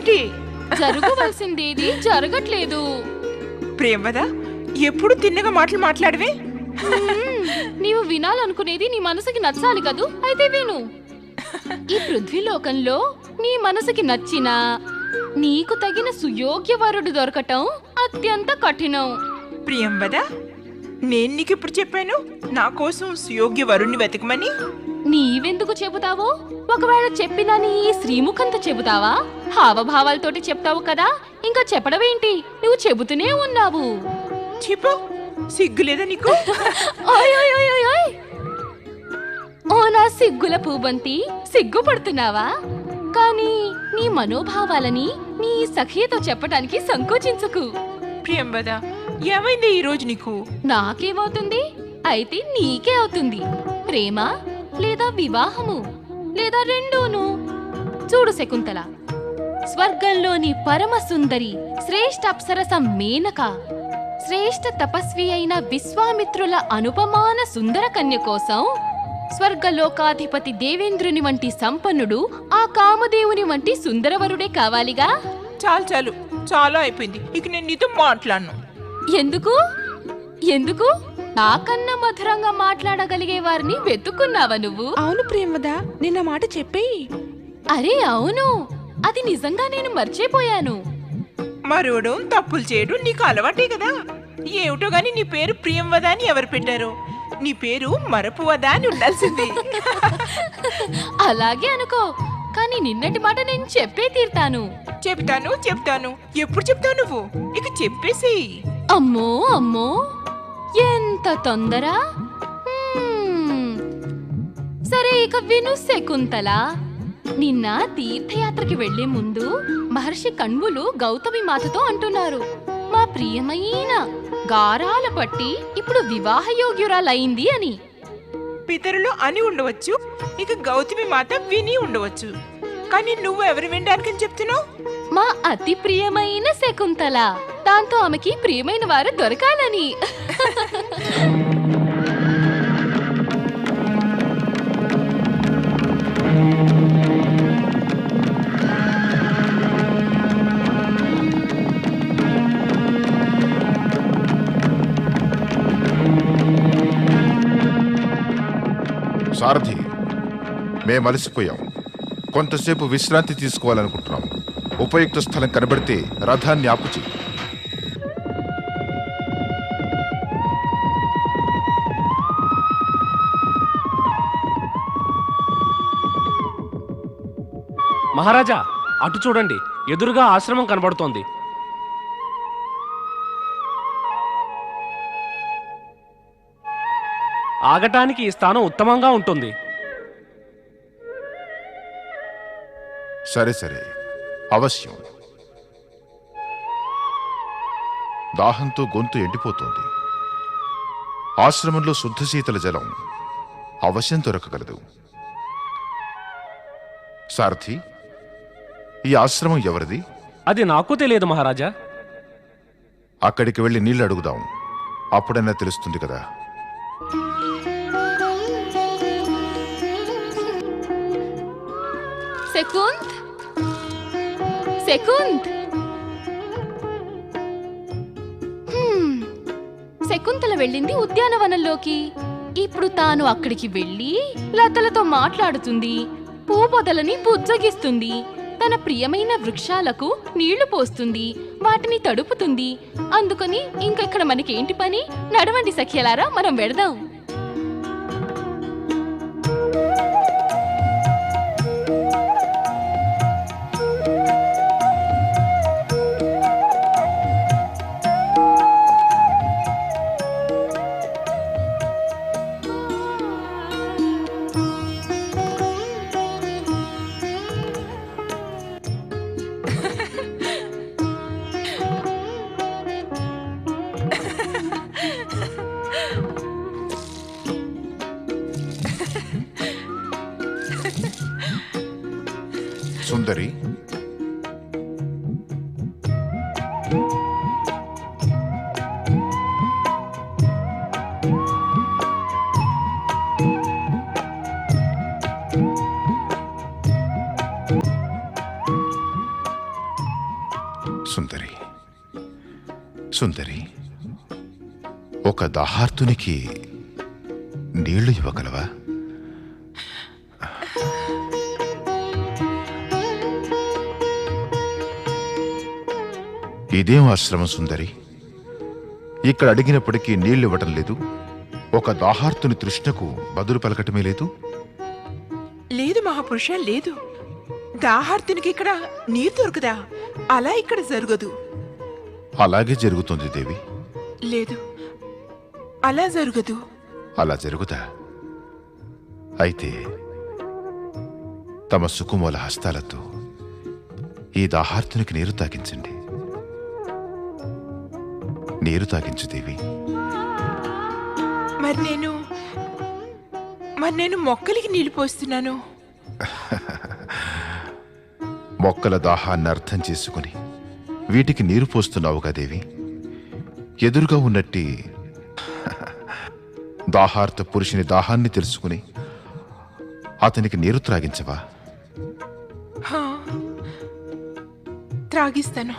ఏమిటి? జరగవలసిందేది జరగట్లేదు. ప్రియవద, ఎప్పుడు తిన్నగా మాటలు మాట్లాడవే? నీవు వినాలనుకునేది నీ మనసుకి నచ్చాలి కదూ, అయితే విను. ఈ పృథ్వీలోకంలో నీ మనసుకి నచ్చినా నీకు తగిన సుయోగ్య వరుడు దొరకటం అత్యంత కఠినం. ప్రియంవద, నేను నీకెప్పుడు చెప్పాను నా కోసం సుయోగ్య వరుణ్ణి వెతకమని? నీవెందుకు చెబుతావో? ఒకవేళ చెప్పినా నీ శ్రీముఖంతో చెబుతావా? హావభావాలతోటి చెప్తావు కదా, ఇంకా చెప్పడమేంటి? నువ్వు చెబుతూనే ఉన్నావు. చెప్పు, సిగ్గులేదా నీకు? ఓయ్ ఓయ్ ఓయ్ ఓయ్ ఓయ్. ఓ నా సిగ్గుల పూబంతి, సిగ్గుపడుతున్నావా? కానీ నీ మనోభావాలని నీ సఖియతో చెప్పటానికి సంకోచించుకు. ప్రియంవద, ఏమైంది ఈ రోజు నీకు? నాకేమవుతుంది? అయితే నీకే అవుతుంది. ప్రేమ లేదా వివాహము లేదా రెండూను. చూడు శకుంతల, స్వర్గంలోని పరమ సుందరి శ్రేష్ఠ అప్సరస మేనక, శ్రేష్ఠ తపస్వి అయిన విశ్వామిత్రుల అనుపమాన సుందర కన్య కోసం స్వర్గలోకాధిపతి దేవేంద్రుని వంటి సంపన్నుడు, ఆ కామదేవుని వంటి సుందరవరుడే కావాలిగా. చాలు చాలు, చాలా అయిపోయింది. ఇక నేను నీతో మాట్లాడను. ఎందుకు? ఎందుకు? నాకన్నా మధురంగా మాట్లాడగలిగే వారిని వెతుక్కున్నావా నువ్వు? అవును ప్రియవద, నిన్న మాట చెప్పేయి. అరే అవును, అది నిజంగా నేను మర్చిపోయాను. మరోడు తప్పులు చేయడం నీకు అలవాటే కదా. ఏమిటో గాని నీ పేరు ప్రియంవద అని ఎవరు పెట్టారో? నీ పేరు మరపువద అని ఉండాల్సింది. అలాగే అనుకో, కానీ నిన్నటి మాట నేను చెప్పే తీర్తాను. చెప్తాను చెప్తాను. ఎప్పుడు చెప్తావు నువ్వు? ఇక చెప్పేసి. అమ్మో అమ్మో, ఎంత తొందర! సరే, ఇక విను శకుంతల. నిన్న తీర్థయాత్రకి వెళ్లే ముందు మహర్షి కణ్వులు గౌతమి మాతతో అంటున్నారు, మా ప్రియమైన గారాల పట్టి ఇప్పుడు వివాహయోగ్యురాలైంది అని. పితరులు అని ఉండవచ్చు, ఇక గౌతమి మాత విని ఉండవచ్చు, కానీ నువ్వు ఎవరు వినడానికని చెప్తున్నావు? మా అతి ప్రియమైన శకుంతల, దాంతో ఆమెకి ప్రియమైన వారు దొరకాలని. సారథి, మేము అలసిపోయాం. కొంతసేపు విశ్రాంతి తీసుకోవాలనుకుంటున్నాం. ఉపయుక్త స్థలం కనబడితే రథాన్ని ఆపుచి. మహారాజా, అటు చూడండి, ఎదురుగా ఆశ్రమం కనబడుతోంది. ఆగటానికి ఈ స్థానం ఉత్తమంగా ఉంటుంది. సరే సరే, అవశ్యం. దాహంతో గొంతు ఎండిపోతోంది. ఆశ్రమంలో శుద్ధ శీతల జలం అవశ్యం దొరకగలదు. సారథి, ఈ ఆశ్రమం ఎవరిది? అది నాకు తెలియదు మహారాజా. అక్కడికి వెళ్ళి నీళ్లు అడుగుదాం, అప్పుడైనా తెలుస్తుంది కదా. శకుంత్, శకుంత్. శకుంతల వెళ్ళింది ఉద్యానవనంలోకి. ఇప్పుడు తాను అక్కడికి వెళ్ళి లతలతో మాట్లాడుతుంది, పూపొదలని బుజ్జగిస్తుంది, తన ప్రియమైన వృక్షాలకు నీళ్లు పోస్తుంది, వాటిని తడుపుతుంది. అందుకని ఇంకెక్కడ మనకేంటి పని? నడవండి సఖ్యలారా, మనం వెడదాం. సుందరి, సుందరి, ఒక దాహార్తునికి నీళ్లు ఇవ్వగలవా? ఇదేం ఆశ్రమం సుందరి, ఇక్కడ అడిగినప్పటికీ నీళ్లు ఇవ్వటం లేదు. ఒక దాహార్తుని తృష్ణకు బదులు పలకటమే లేదు. లేదు మహాపురుష, లేదు. దాహార్తునికి ఇక్కడ నీరు దొరకదా? అలా ఇక్కడ జరగదు. అలాగే జరుగుతుంది దేవి. లేదు, అలా జరగదు. అలా జరుగుదా? అయితే తమ సుకుమూల హస్తాలతో ఈ దాహార్తునికి నీరు తాగించండి. నీరు తాగించు దేవి. మరి నేను మొక్కలకి నీళ్లు పోస్తున్నాను. మొక్కల దాహాన్ని అర్థం చేసుకుని వీటికి నీరు పోస్తున్నావుగా దేవి. ఎదురుగా ఉన్నట్టి దాహార్త పురుషుని దాహాన్ని తెలుసుకుని అతనికి నీరు త్రాగించవా? హా, త్రాగిస్తాను.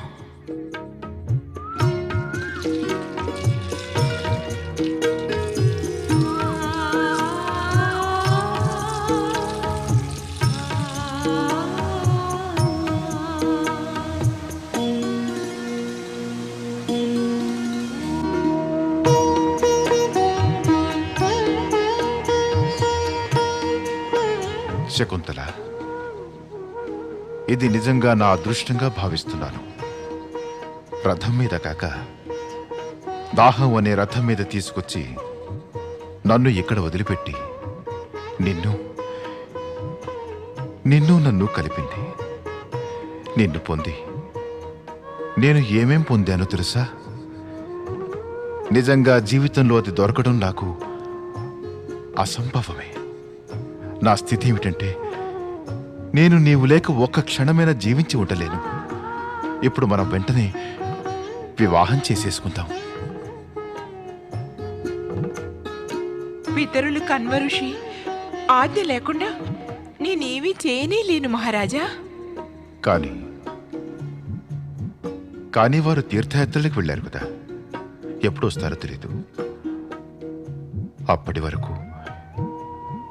శకుంతల, ఇది నిజంగా నా అదృష్టంగా భావిస్తున్నాను. రథం మీద కాక దాహం అనే రథం మీద తీసుకొచ్చి నన్ను ఇక్కడ వదిలిపెట్టి నిన్ను నన్ను కలిపింది. నిన్ను పొంది నేను ఏమేం పొందానో తెలుసా? నిజంగా జీవితంలో అది దొరకడం నాకు అసంభవమే. నా స్థితి ఏమిటంటే, నేను నీవు లేక ఒక్క క్షణమైనా జీవించి ఉండలేను. ఇప్పుడు మనం వెంటనే వివాహం చేసేసుకుందాం. పితరులు కన్వఋషి ఆజ్ఞ లేకుండా నేనేమీ చేయనే లేను మహారాజా. కానీ వారు తీర్థయాత్రలకు వెళ్ళారు కదా, ఎప్పుడు వస్తారో తెలీదు. అప్పటి వరకు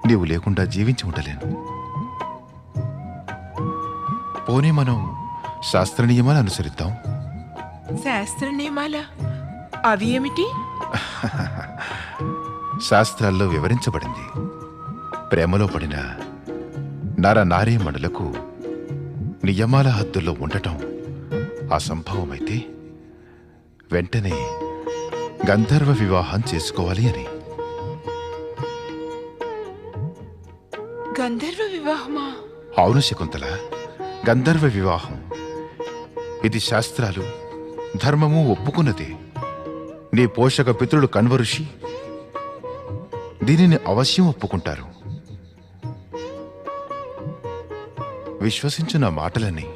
నీవు లేకుండా జీవించి ఉండలేను. పోనీ మనం శాస్త్ర నియమాలు అనుసరిద్దాం. శాస్త్ర నియమాల? అవి ఏమిటి? శాస్త్రాల్లో వివరించబడింది, ప్రేమలో పడిన నరనారీమణులకు నియమాల హద్దుల్లో ఉండటం అసంభవమైతే వెంటనే గంధర్వ వివాహం చేసుకోవాలి అని. గంధర్వ వివాహమా? అవును శకుంతల, గంధర్వ వివాహం. ఇది శాస్త్రాలు ధర్మము ఒప్పుకున్నది. నీ పోషక పితరులు కన్వఋషి దీనిని అవశ్యం ఒప్పుకుంటారు. విశ్వసించు నా మాటలని.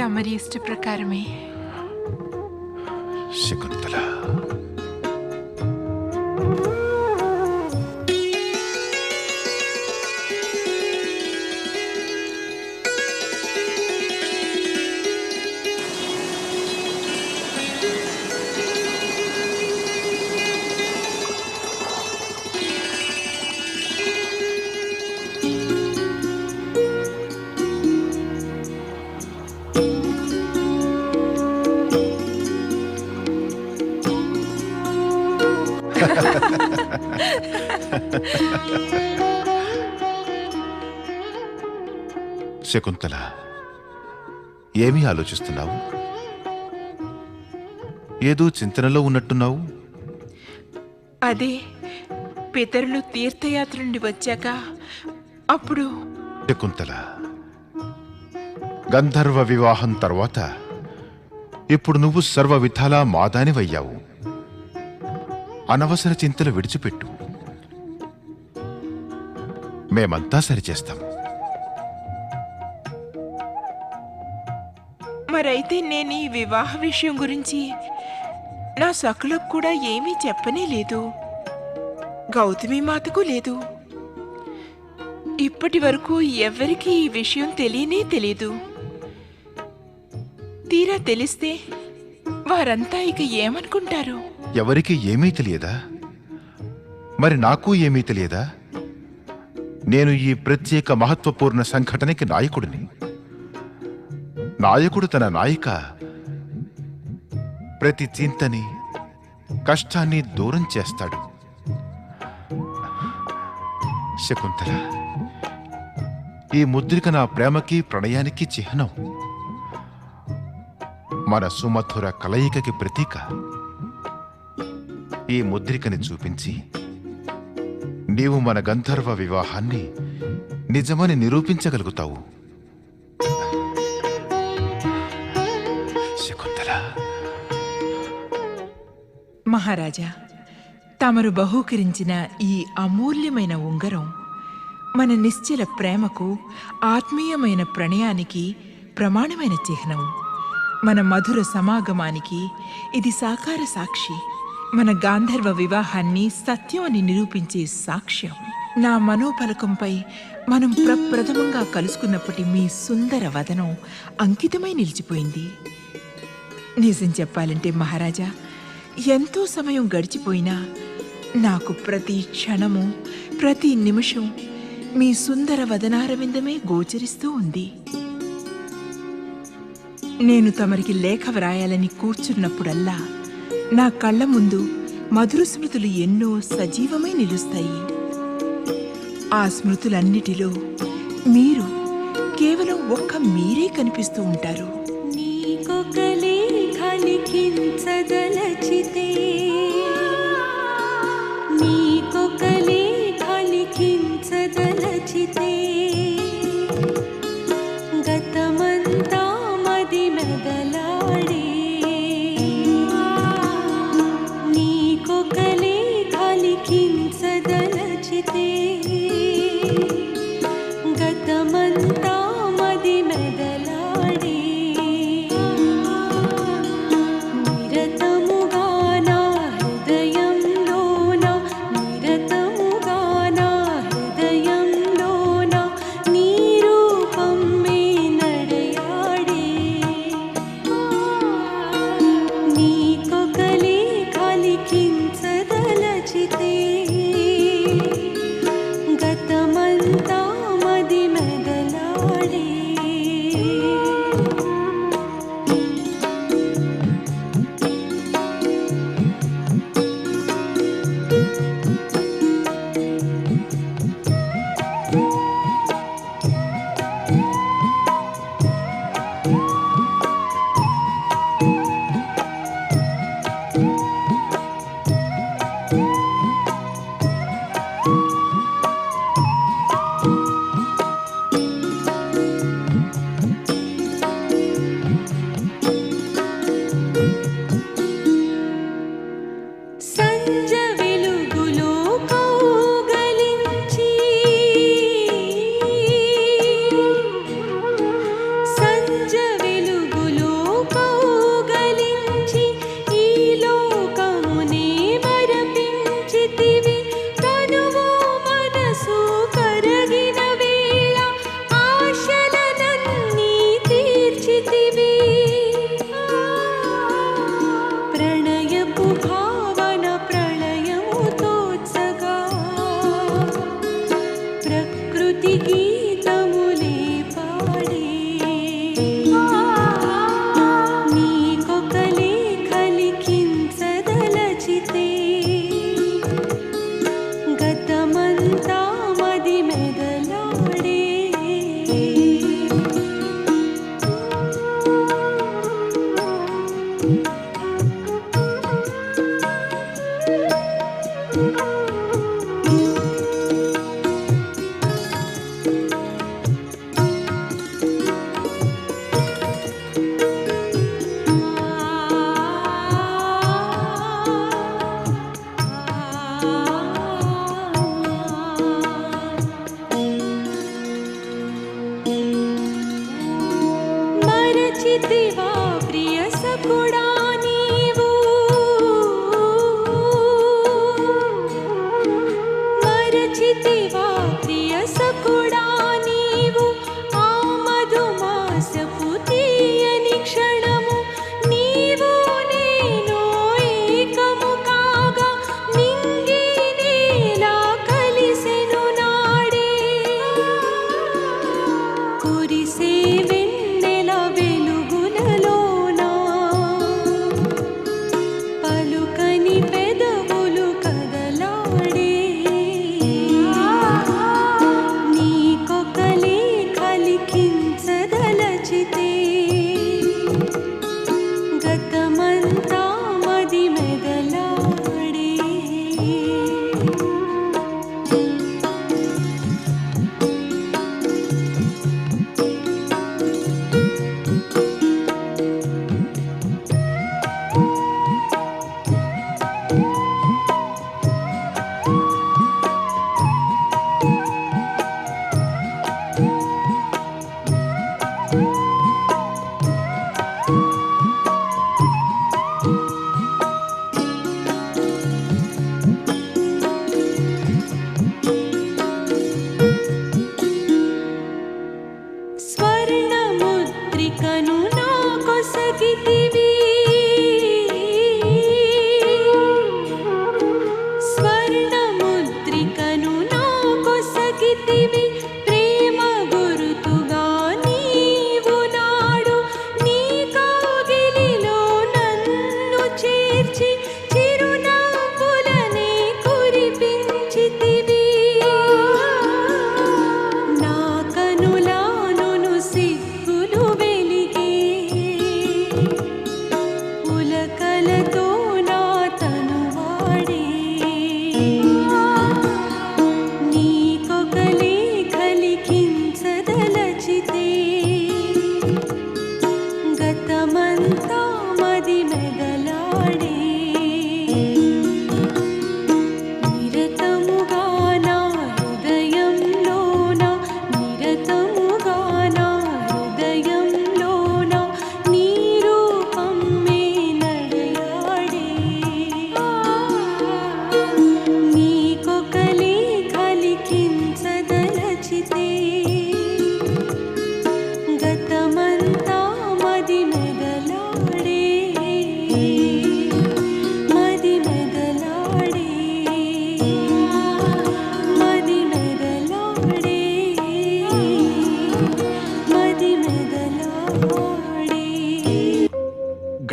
తమరి ఇష్ట ప్రకారమే. శకుంతల, శకుంతల, ఏమీ ఆలోచిస్తున్నావు? ఏదో చింతనలో ఉన్నట్టున్నావు. అదే, పితరులు తీర్థయాత్ర నుండి వచ్చాక అప్పుడు. శకుంతల, గంధర్వ వివాహం తర్వాత ఇప్పుడు నువ్వు సర్వ విధాలా మాదానివయ్యావు. అనవసర చింతలు విడిచిపెట్టు. మేమంతా సరిచేస్తాము. మరైతే నేను ఈ వివాహ విషయం గురించి నా సకులకు కూడా ఏమీ చెప్పనే లేదు, గౌతమి మాతకు లేదు. ఇప్పటి వరకు ఎవరికీ ఈ విషయం తెలియనే తెలీదు. తీరా తెలిస్తే వారంతా ఇక ఏమనుకుంటారు? ఎవరికి ఏమీ తెలియదా? మరి నాకు ఏమీ తెలియదా? నేను ఈ ప్రత్యేక మహత్వపూర్ణ సంఘటనకి నాయకుడిని. నాయకుడు తన నాయిక ప్రతి చింతని, కష్టాన్ని దూరం చేస్తాడు. శకుంతల, ఈ ముద్రిక నా ప్రేమకి, ప్రణయానికి చిహ్నం. మన సుమధుర కలయికకి ప్రతీక. ఈ ముద్రికని చూపించి నీవు మన గంధర్వ వివాహాన్ని నిజమని నిరూపించగలుగుతావు. శకుంతల. మహారాజా, తమరు బహూకరించిన ఈ అమూల్యమైన ఉంగరం మన నిశ్చల ప్రేమకు, ఆత్మీయమైన ప్రణయానికి ప్రమాణమైన చిహ్నం. మన మధుర సమాగమానికి ఇది సాకార సాక్షి. మన గాంధర్వ వివాహాన్ని సత్యం అని నిరూపించే సాక్ష్యం. నా మనోపలకంపై మనం ప్రప్రథమంగా కలుసుకున్నప్పటి మీ సుందర వదనం అంకితమై నిలిచిపోయింది. నిజం చెప్పాలంటే మహారాజా, ఎంతో సమయం గడిచిపోయినా నాకు ప్రతి క్షణము, ప్రతి నిమిషం మీ సుందర వదనారవిందమే గోచరిస్తూ ఉంది. నేను తమరికి లేఖ వ్రాయాలని కూర్చున్నప్పుడల్లా నా కళ్ళ ముందు మధుర స్మృతులు ఎన్నో సజీవమై నిలుస్తాయి. ఆ స్మృతులన్నిటిలో మీరు, కేవలం ఒక్క మీరే కనిపిస్తూ ఉంటారు. నీకొక లేఖ లిఖించదలచితే, నీకొక లేఖ లిఖించదలచితే, గతమంతా మది మెదలాడే. నీకొక లేఖ లిఖించదలచితే, గతమంతా మది మెదలాడే. నిరతముగా నా హృదయంలోన, నిరతముగా నా హృదయంలోన నీ రూపమే నడయాడే. నీకొక లేఖ లిఖించదలచితే, గతమంతా మది మెదలాడే. సంజ వెలుగులో కౌగలించి, సంజ వెలుగులో కౌగలించి, ఈ లోకమునే మరపించితివి. తనువు మనసు కరగిన వేళ ఆశలనన్నీ తీర్చితివి. ప్రణయపు భావన ప్రళయము తోచగా, ప్రకృతి గీతములే పాడే. నీకొక లేఖ లిఖించదలచితే, గతమంతా మది మెదలాడే. మరచితివా ప్రియ సఖుడా నీవు,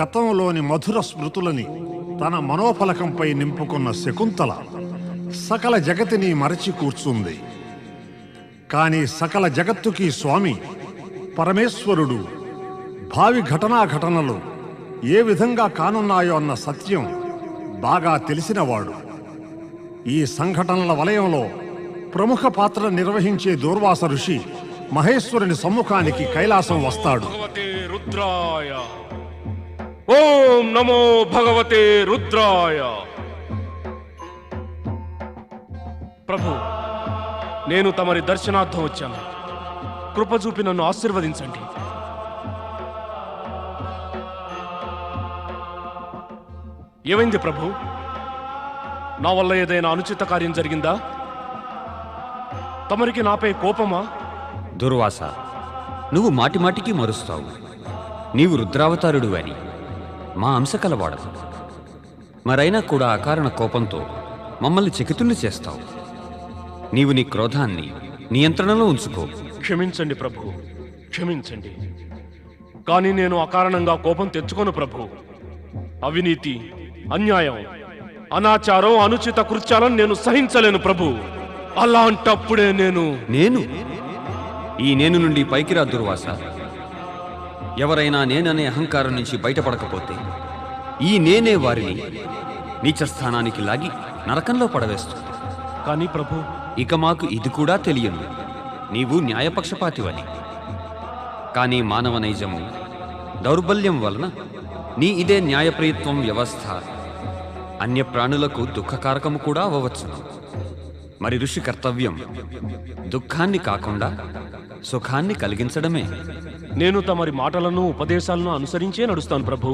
గతంలోని మధుర స్మృతులని తన మనోఫలకంపై నింపుకున్న శకుంతల సకల జగతిని మరచి కూర్చుంది. కాని సకల జగత్తుకి స్వామి పరమేశ్వరుడు భావి ఘటనలు ఏ విధంగా కానున్నాయో అన్న సత్యం బాగా తెలిసినవాడు. ఈ సంఘటనల వలయంలో ప్రముఖ పాత్ర నిర్వహించే దూర్వాస ఋషి మహేశ్వరుని సమ్ముఖానికి కైలాసం వస్తాడు. భగవతే రుద్రాయ. ఓం నమో భగవతే రుద్రాయ. ప్రభు, నేను తమరి దర్శనార్థం వచ్చాను. కృప చూపి నన్ను ఆశీర్వదించండి. ఏమైంది ప్రభు? నా వల్ల ఏదైనా అనుచిత కార్యం జరిగిందా? తమరికి నాపై కోపమా? దుర్వాస, నువ్వు మాటిమాటికి మరుస్తావు. నీవు రుద్రావతారుడు అని మా అంశ కలవాడు. మరైనా కూడా అకారణ కోపంతో మమ్మల్ని చకితుల్ని చేస్తావు. నీవు నీ క్రోధాన్ని నియంత్రణలో ఉంచుకో. క్షమించండి ప్రభు, క్షమించండి. కానీ నేను అకారణంగా కోపం తెచ్చుకోను ప్రభు. అవినీతి, అన్యాయం, అనాచారం, అనుచిత కృత్యాలను నేను సహించలేను ప్రభు. అలాంటప్పుడే నేను ఈ నేను నుండి పైకి రా దుర్వాస. ఎవరైనా నేననే అహంకారం నుంచి బయటపడకపోతే ఈ నేనే వారిని నీచస్థానానికి లాగి నరకంలో పడవేస్తుంది. కానీ ప్రభు, ఇక మాకు ఇది కూడా తెలియను, నీవు న్యాయపక్షపాతివని. కానీ మానవ నైజము దౌర్బల్యం వలన నీ ఇదే న్యాయప్రయత్వం వ్యవస్థ అన్య ప్రాణులకు దుఃఖకారకము కూడా అవ్వవచ్చును. మరి ఋషి కర్తవ్యం దుఃఖాన్ని కాకుండా సుఖాన్ని కలిగించడమే. నేను తమరి మాటలను, ఉపదేశాలను అనుసరించే నడుస్తాను ప్రభు.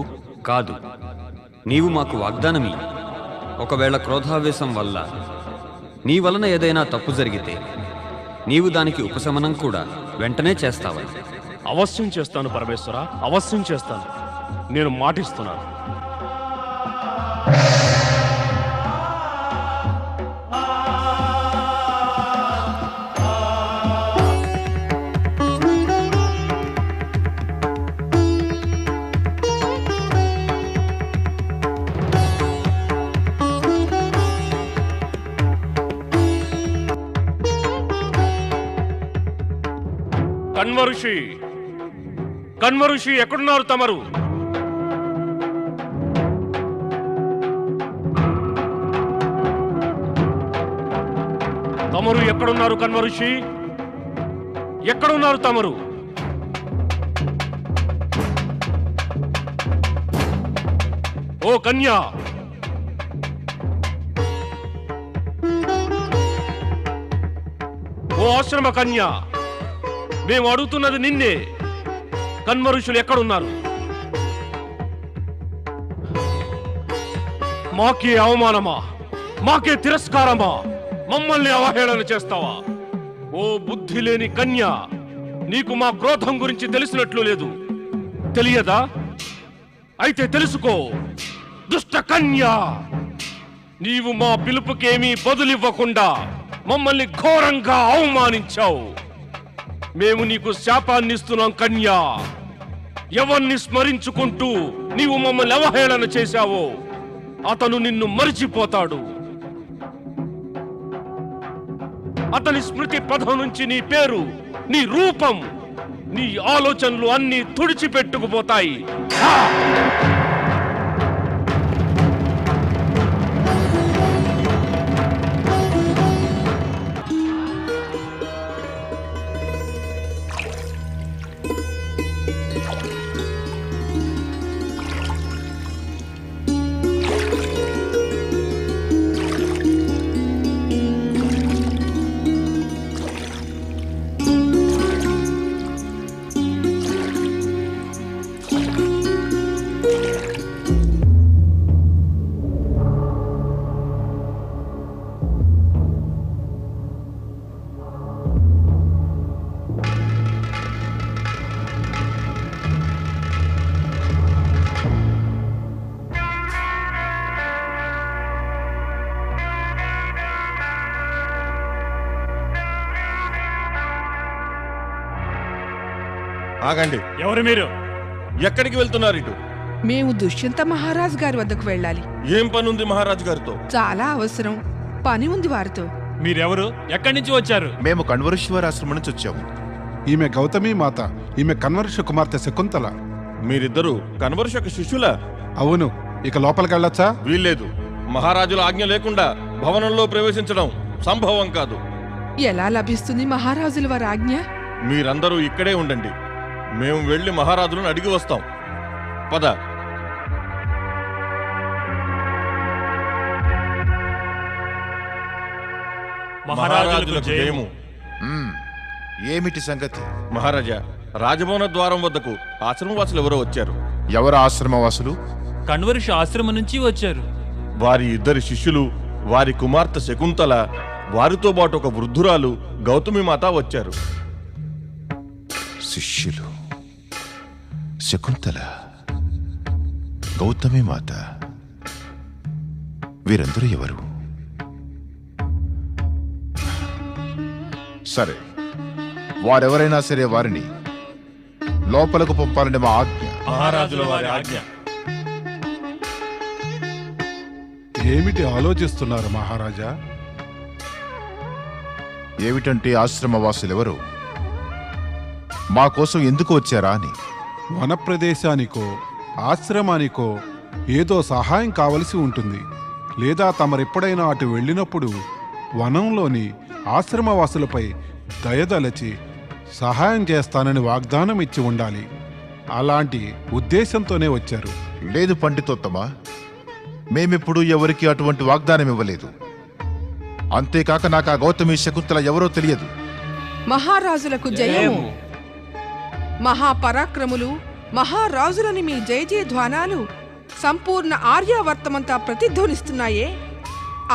కాదు, నీవు మాకు వాగ్దానమి. ఒకవేళ క్రోధావేశం వల్ల నీ వలన ఏదైనా తప్పు జరిగితే నీవు దానికి ఉపశమనం కూడా వెంటనే చేస్తావని. అవశ్యం చేస్తాను పరమేశ్వర, అవశ్యం చేస్తాను. నేను మాటిస్తున్నాను. కన్మఋషి ఎక్కడున్నారు తమరు? తమరు ఎక్కడున్నారు కన్మఋషి? ఎక్కడున్నారు తమరు? ఓ కన్యా, ఓ ఆశ్రమ కన్యా, మేము అడుగుతున్నది నిన్నే. కన్మఋషులు ఎక్కడున్నారు? మాకే అవమానమా? మాకే తిరస్కారమా? మమ్మల్ని అవహేళన చేస్తావా? ఓ బుద్ధి లేని కన్యా, నీకు మా క్రోధం గురించి తెలిసినట్లు లేదు. తెలియదా? అయితే తెలుసుకో. దుష్ట కన్యా, నీవు మా పిలుపుకేమీ బదులివ్వకుండా మమ్మల్ని ఘోరంగా అవమానించావు. మేము నీకు శాపాన్నిస్తున్నాం కన్యా. ఎవరిని స్మరించుకుంటూ నీవు మమ్మల్ని అవహేళన చేశావో అతను నిన్ను మరిచిపోతాడు. అతని స్మృతి పదం నుంచి నీ పేరు, నీ రూపం, నీ ఆలోచనలు అన్నీ తుడిచిపెట్టుకుపోతాయి. ఆగండి. ఎవరు మీరు? ఎక్కడికి వెళ్తున్నారు? ఇటు మేము దుష్యంత మహారాజు గారి వద్దకు వెళ్ళాలి. ఏం పనుంది మహారాజు గారితో? చాలా అవసరం పని ఉంది వారితో. మీరెవరు? ఎక్కడి నుంచి వచ్చారు? మేము కణ్వరేశ్వర ఆశ్రమం నుంచి వచ్చాము. ఈమె గౌతమి మాత, ఈమె కన్వర్ష కుమార్తె శకుంతల. మీరిద్దరూ కన్వర్షక శిష్యులా? అవును. ఇక లోపలికి వెళ్ళొచ్చా? వీల్లేదు. మహారాజుల ఆజ్ఞ లేకుండా భవనంలో ప్రవేశించడం సంభవం కాదు. ఎలా లభిస్తుంది మహారాజుల వారి ఆజ్ఞ? మీరందరూ ఇక్కడే ఉండండి. మేము వెళ్ళి మహారాజులను అడిగి వస్తాం. పద. మహారాజులకు జయము. ఏమిటి సంగతి? మహారాజా, రాజభవన ద్వారం వద్దకు ఆశ్రమవాసులు ఎవరో వచ్చారు. ఎవరు ఆశ్రమవాసులు? కణ్వర్ష ఆశ్రమం నుంచి వచ్చారు. వారి ఇద్దరి శిష్యులు, వారి కుమార్తె శకుంతల, వారితో పాటు ఒక వృద్ధురాలు గౌతమి మాత వచ్చారు. శిష్యులు శకుంతల, గౌతమి మాత, వీరందరూ ఎవరు? సరే, వారెవరైనా సరే వారిని లోపలకు పంపాలని మా ఆజ్ఞ. మహారాజుల వారి ఆజ్ఞ. ఏమిటి ఆలోచిస్తున్నారు మహారాజా? ఏమిటంటే ఆశ్రమవాసులెవరు మా కోసం ఎందుకు వచ్చారా అని. వనప్రదేశానికో ఆశ్రమానికో ఏదో సహాయం కావలసి ఉంటుంది. లేదా తమరెప్పుడైనా అటు వెళ్ళినప్పుడు వనంలోని ఆశ్రమవాసులపై దయదలచి సహాయం చేస్తానని వాగ్దానం ఇచ్చి ఉండాలి. అలాంటి ఉద్దేశంతోనే వచ్చారు. లేదు పండితోత్తమా, మేమెప్పుడు ఎవరికి అటువంటి వాగ్దానం ఇవ్వలేదు. అంతేకాక నాకు ఆ గౌతమి శకుంతల ఎవరో తెలియదు. మహారాజులకు జయము. మహాపరాక్రములు మహారాజులని మీ జయ జయధ్వానాలు సంపూర్ణ ఆర్యావర్తమంతా ప్రతిధ్వనిస్తున్నాయే.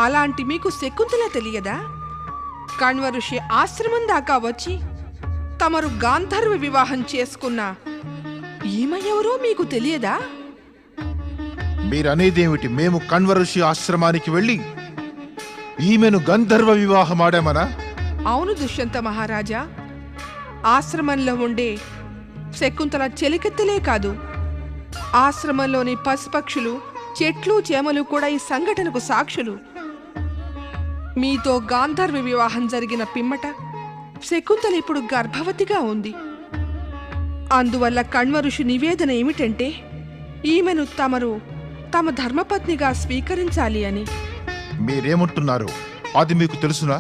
అలాంటి మీకు శకుంతల తెలియదా? కణ్వఋషి ఆశ్రమం దాకా వచ్చి తమరు గాంధర్వ వివాహం చేసుకున్న ఈమె ఎవరో మీకు తెలియదా? మీరనేదేమిటి? మేము కణ్వఋషి ఆశ్రమానికి వెళ్ళి ఈమెను గంధర్వ వివాహం ఆడామనా? అవును దుష్యంత మహారాజా. ఆశ్రమంలో ఉండే శకుంతల చెలికెత్తలే కాదు, ఆశ్రమంలోని పశుపక్షులు, చెట్లు, చేమలు కూడా ఈ సంఘటనకు సాక్షులు. మీతో గాంధర్వ వివాహం జరిగిన పిమ్మట శకుంతల ఇప్పుడు గర్భవతిగా ఉంది. అందువల్ల కణ్వఋషి నివేదన ఏమిటంటే ఈమెను తమరు తమ ధర్మపత్నిగా స్వీకరించాలి అని. మీరేమంటున్నారు? అది మీకు తెలుసునా?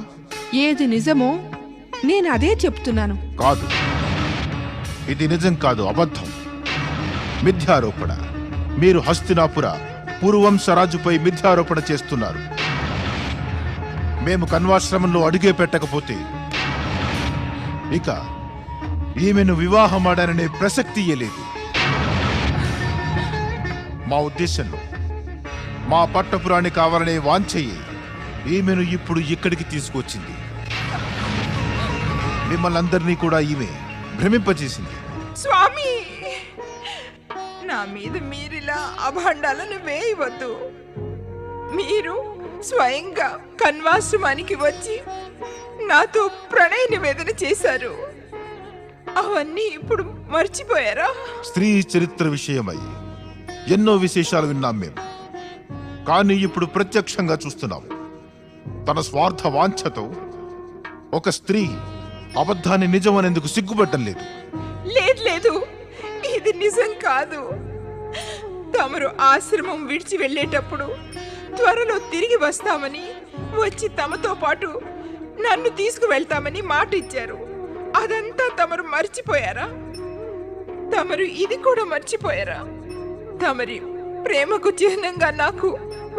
ఏది నిజమో నేను అదే చెప్తున్నాను. కాదు, ఇది నిజం కాదు, అబద్ధం, మిథ్యారోపణ. మీరు హస్తినాపుర పూర్వంశరాజుపై మిథ్యారోపణ చేస్తున్నారు. మేము కన్వాశ్రమంలో అడుగే పెట్టకపోతే ఇక ఈమెను వివాహమాడాననే ప్రసక్తియే లేదు. మా ఉద్దేశంలో మా పట్టపురాణి కావాలనే వాంఛయే ఈమెను ఇప్పుడు ఇక్కడికి తీసుకొచ్చింది. మిమ్మల్ని అందరినీ కూడా ఈమె భ్రమింపచేసింది. స్వామి, నా మీద మీరిలా అభాండాలను వేయవద్దు. మీరు స్వయంగా కన్వాశ్రమానికి వచ్చి నాతో ప్రణయ నివేదన చేశారు. అవన్నీ ఇప్పుడు మర్చిపోయారా? స్త్రీ చరిత్ర విషయమై ఎన్నో విశేషాలు విన్నాం మేము. కానీ ఇప్పుడు ప్రత్యక్షంగా చూస్తున్నాం. తన స్వార్థ వాంఛతో ఒక స్త్రీ అబద్ధాన్ని నిజమనేందుకు సిగ్గుపడటం లేదు. లేదు లేదు, ఇది నిజం కాదు. తమరు ఆశ్రమం విడిచి వెళ్ళేటప్పుడు త్వరలో తిరిగి వస్తామని, వచ్చి తమతో పాటు నన్ను తీసుకువెళ్తామని మాట ఇచ్చారు. అదంతా తమరు మర్చిపోయారా? తమరు ఇది కూడా మర్చిపోయారా? తమరి ప్రేమకు చిహ్నంగా నాకు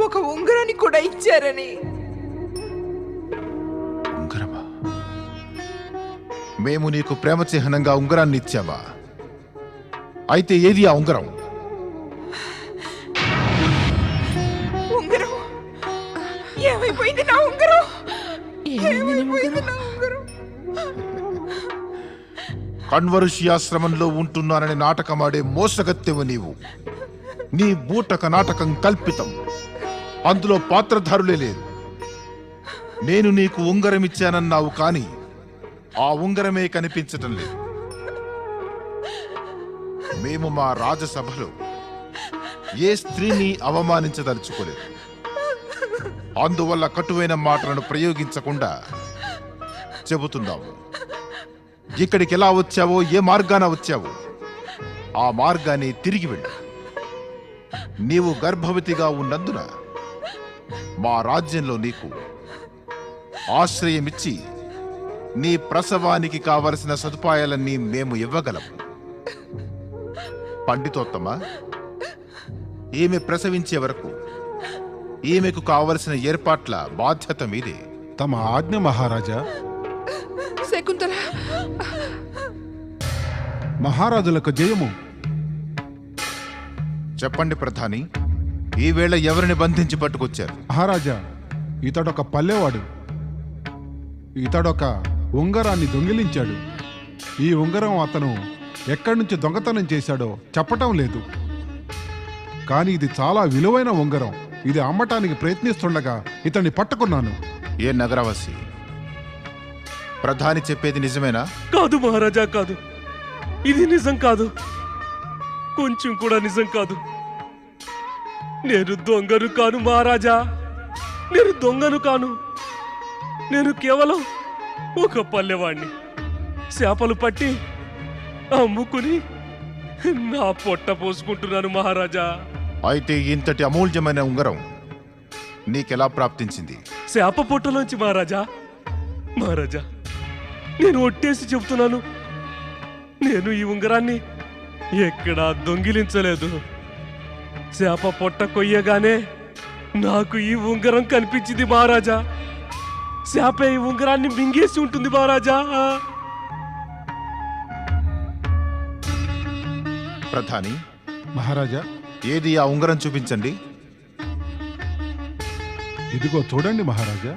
ఒక ఉంగరాన్ని కూడా ఇచ్చారని. ఉంగరమా? మేము నీకు ప్రేమ చిహ్నంగా ఉంగరాన్ని ఇచ్చామా? అయితే ఏది ఆ ఉంగరం? ఉంగరం ఏమైపోయింది? నా ఉంగరం ఏమైంది నీ ఉంగరం? నా ఉంగరం కణ్వఋషి ఆశ్రమంలో ఉంటున్నానని నాటకమాడే మోసగత్తెవు నీవు. నీ బూటక నాటకం కల్పితం. అందులో పాత్రధారులే లేరు. నేను నీకు ఉంగరం ఇచ్చానన్నావు, కానీ ఆ ఉంగరమే కనిపించటం లేదు. మేము మా రాజసభలో ఏ స్త్రీని అవమానించదలుచుకోలేదు. అందువల్ల కటువైన మాటలను ప్రయోగించకుండా చెబుతున్నాము. ఇక్కడికి ఎలా వచ్చావో, ఏ మార్గాన వచ్చావో ఆ మార్గాన్ని తిరిగి వెళ్ళు. నీవు గర్భవతిగా ఉన్నందున మా రాజ్యంలో నీకు ఆశ్రయమిచ్చి నీ ప్రసవానికి కావలసిన సదుపాయాలన్నీ మేము ఇవ్వగలము. పండితోత్తమ, ఈమె ప్రసవించే వరకు ఈమెకు కావలసిన ఏర్పాట్ల బాధ్యత మీదే. తమ ఆజ్ఞ మహారాజా. శకుంతల, మహారాజులకు జయము. చెప్పండి ప్రధాని, ఈవేళ ఎవరిని బంధించి పట్టుకొచ్చారు? మహారాజా, ఇతడొక పల్లెవాడు. ఇతడొక ఉంగరాన్ని దొంగిలించాడు. ఈ ఉంగరం అతను ఎక్కడి నుంచి దొంగతనం చేశాడో చెప్పటం లేదు. కానీ ఇది చాలా విలువైన ఉంగరం. ఇది అమ్మటానికి ప్రయత్నిస్తుండగా ఇతన్ని పట్టుకున్నాను. ఏ నగరవాసి, ప్రధాని చెప్పేది నిజమేనా? కాదు మహారాజా, కాదు. ఇది నిజం కాదు. కొంచెం కూడా నిజం కాదు. నేను దొంగను కాను మహారాజా. నేను దొంగను కాను. నేను కేవలం ఒక పల్లెవాణ్ణి. చేపలు పట్టి అమ్ముకుని నా పొట్ట పోసుకుంటున్నాను మహారాజా. అయితే ఇంతటి అమూల్యమైన ఉంగరం నీకెలా ప్రాప్తించింది? చేప పొట్టలోంచి మహారాజా. మహారాజా, నేను ఒట్టేసి చెబుతున్నాను, నేను ఈ ఉంగరాన్ని ఎక్కడా దొంగిలించలేదు. చేప పొట్ట కొయ్యగానే నాకు ఈ ఉంగరం కనిపించింది మహారాజా. చేప ఈ ఉంగరాన్ని మింగేసి ఉంటుంది మహారాజా. ప్రధాని, మహారాజా, ఏది ఆ ఉంగరం చూపించండి. ఇదిగో చూడండి మహారాజా.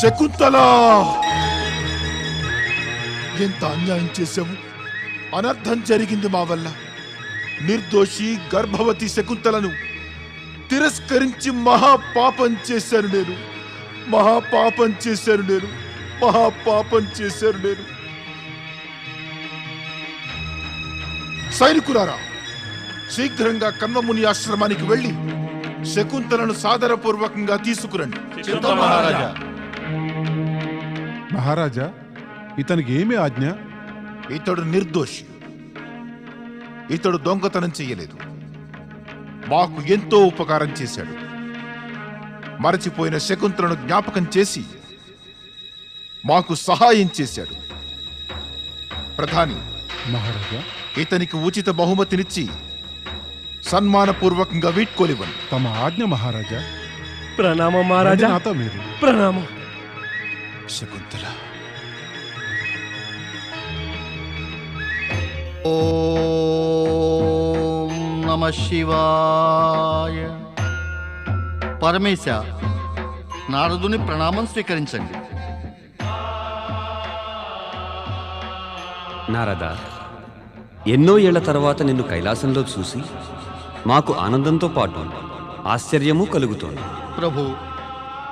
శకుంతల, ఎంత అన్యాయం చేశావు! అనర్థం జరిగింది మా వల్ల. నిర్దోషి గర్భవతి శకుంతలను తిరస్కరించి మహాపాపం చేశాను నేను. మహాపాపం చేశాను నేను. మహాపాపం చేశాను నేను. సైనికులారా, శీఘ్రంగా కన్వముని ఆశ్రమానికి వెళ్ళి శకుంతలను సాదరపూర్వకంగా తీసుకురండి. మహారాజా, మహారాజా, ఇతనికి ఏమి ఆజ్ఞ? ఇతడు నిర్దోషి. ఇతడు దొంగతనం చెయ్యలేదు. మాకు ఎంతో ఉపకారం చేశాడు. మరచిపోయిన శకుంతలను జ్ఞాపకం చేసి మాకు సహాయం చేశాడు. ప్రధాని, మహారాజా, ఇతనికి ఉచిత బహుమతినిచ్చి సన్మానపూర్వకంగా వీడ్కోలివ్వండి. తమ ఆజ్ఞ మహారాజా. ప్రణామం మహారాజా. నాతో మీరు. ప్రణామం. శకుంతల, ఓం నమ శివాయ. పరమేశ, నారదుని ప్రణామం స్వీకరించండి. నారద, ఎన్నో ఏళ్ల తర్వాత నిన్ను కైలాసంలో చూసి మాకు ఆనందంతో పాటు ఆశ్చర్యము కలుగుతోంది. ప్రభు,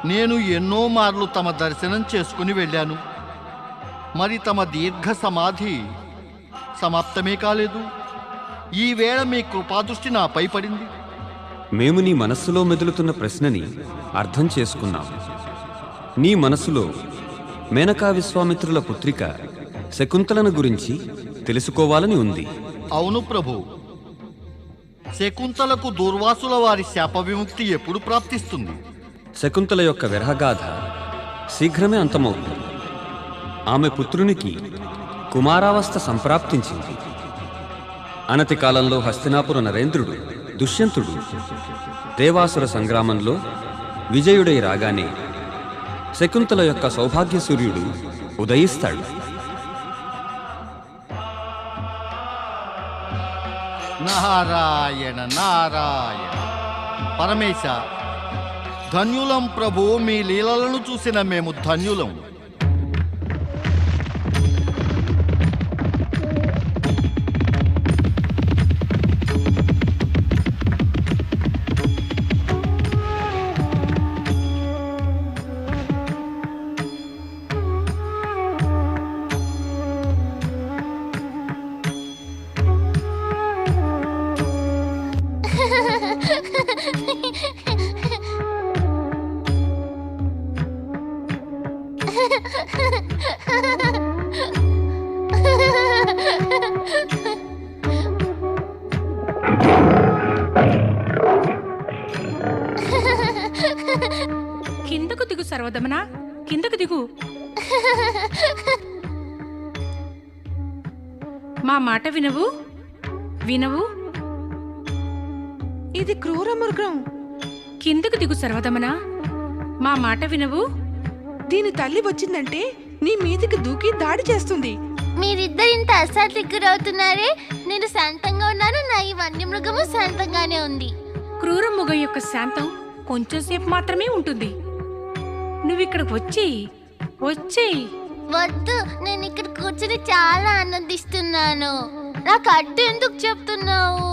నేను ఎన్నో మార్లు తమ దర్శనం చేసుకుని వెళ్ళాను. మరి తమ దీర్ఘ సమాధి సమాప్తమే కాలేదు. ఈవేళ మీ కృపాదృష్టి నాపై పడింది. మేము నీ మనస్సులో మెదులుతున్న ప్రశ్నని అర్థం చేసుకున్నాం. నీ మనస్సులో మేనకా విశ్వామిత్రుల పుత్రిక శకుంతలను గురించి తెలుసుకోవాలని ఉంది. అవును ప్రభు. శకుంతలకు దూర్వాసుల వారి శాప విముక్తి ఎప్పుడు ప్రాప్తిస్తుంది? శకుంతల యొక్క విరహగాథ శీఘ్రమే అంతమవుతుంది. ఆమె పుత్రునికి కుమారావస్థ సంప్రాప్తించింది. అనతి కాలంలో హస్తినాపుర నరేంద్రుడు దుష్యంతుడు దేవాసుర సంగ్రామంలో విజయుడై రాగానే శకుంతల యొక్క సౌభాగ్య సూర్యుడు ఉదయిస్తాడు. నారాయణ నారాయణ. పరమేశ, ధన్యులం ప్రభు, మీ లీలలను చూసిన మేము ధన్యులం. కిందకు దిగు సర్వదమన, కిందకు దిగు. మా మాట వినవు వినవు. ఇది క్రూర మృగం. కిందకు దిగు సర్వదమన, మా మాట వినవు. దీని తల్లి వచ్చిందంటే నీ మీదికి దూకి దాడి చేస్తుంది. మీరిద్దరు ఇంత అసాధ్యం గురవుతున్నారే. నేను శాంతంగా ఉన్నాను, నా ఈ వన్యమృగము శాంతంగానే ఉంది. క్రూర మృగం యొక్క శాంతం కొంచెం సేపు మాత్రమే ఉంటుంది. నువ్వు ఇక్కడికి వచ్చేయి. వద్దు, నేను ఇక్కడ కూర్చుని చాలా ఆనందిస్తున్నాను. నాకు అడ్డు ఎందుకు చెప్తున్నావు?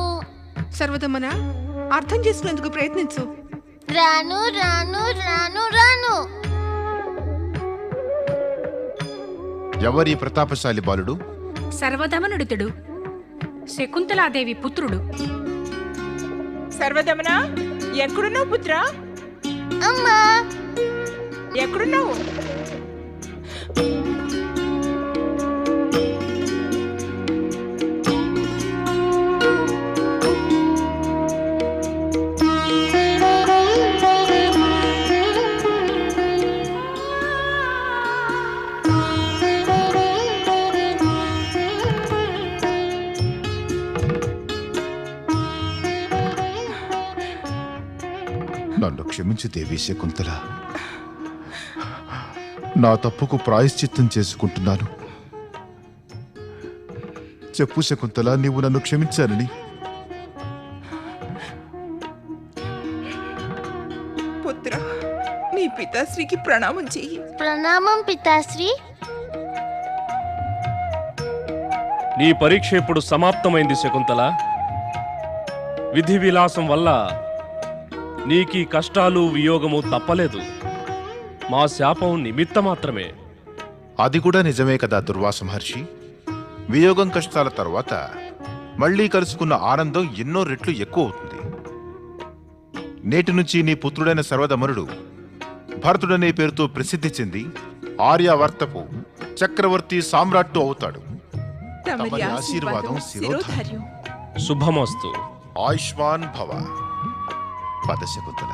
సర్వదమన, అర్థం చేసుకునేందుకు ప్రయత్నించు. రాను రాను రాను రాను. ఎవరి ప్రతాపశాలి బాలుడు? సర్వదమనుడితుడు, శకుంతలాదేవి పుత్రుడు. సర్వదమన, ఎక్కడున్నావు పుత్రా? అమ్మా, ఎక్కడున్నావు? నన్ను క్షమించు దేవి శకుంతల. నా తప్పుకు ప్రాయశ్చిత్తం చేసుకుంటున్నాను. చెప్పు శకుంతల, నీవు నన్ను క్షమించాలని. పుత్ర, నీ పితాశ్రీకి ప్రణామం చెయ్యి. ప్రణామం పితాశ్రీ. నీ పరీక్ష ఇప్పుడు సమాప్తమైంది శకుంతల. విధి విలాసం వల్ల నీకీ కష్టాలు వియోగము తప్పలేదు. మా శాపం నిమిత్త మాత్రమే. అది కూడా నిజమే కదా దుర్వాస మహర్షి. వియోగం కష్టాల తర్వాత మళ్ళీ కలుసుకున్న ఆనందం ఎన్నో రెట్లు ఎక్కువ అవుతుంది. నేటి నుంచి నీ పుత్రుడైన సర్వదమనుడు భరతుడనే పేరుతో ప్రసిద్ధి చెంది ఆర్యావర్తపు చక్రవర్తి సామ్రాట్టు అవుతాడు. తమరి ఆశీర్వాదం శిరోధార్యం. శుభమస్తు. ఆయుష్మాన్ భవ. పద శకుంతల.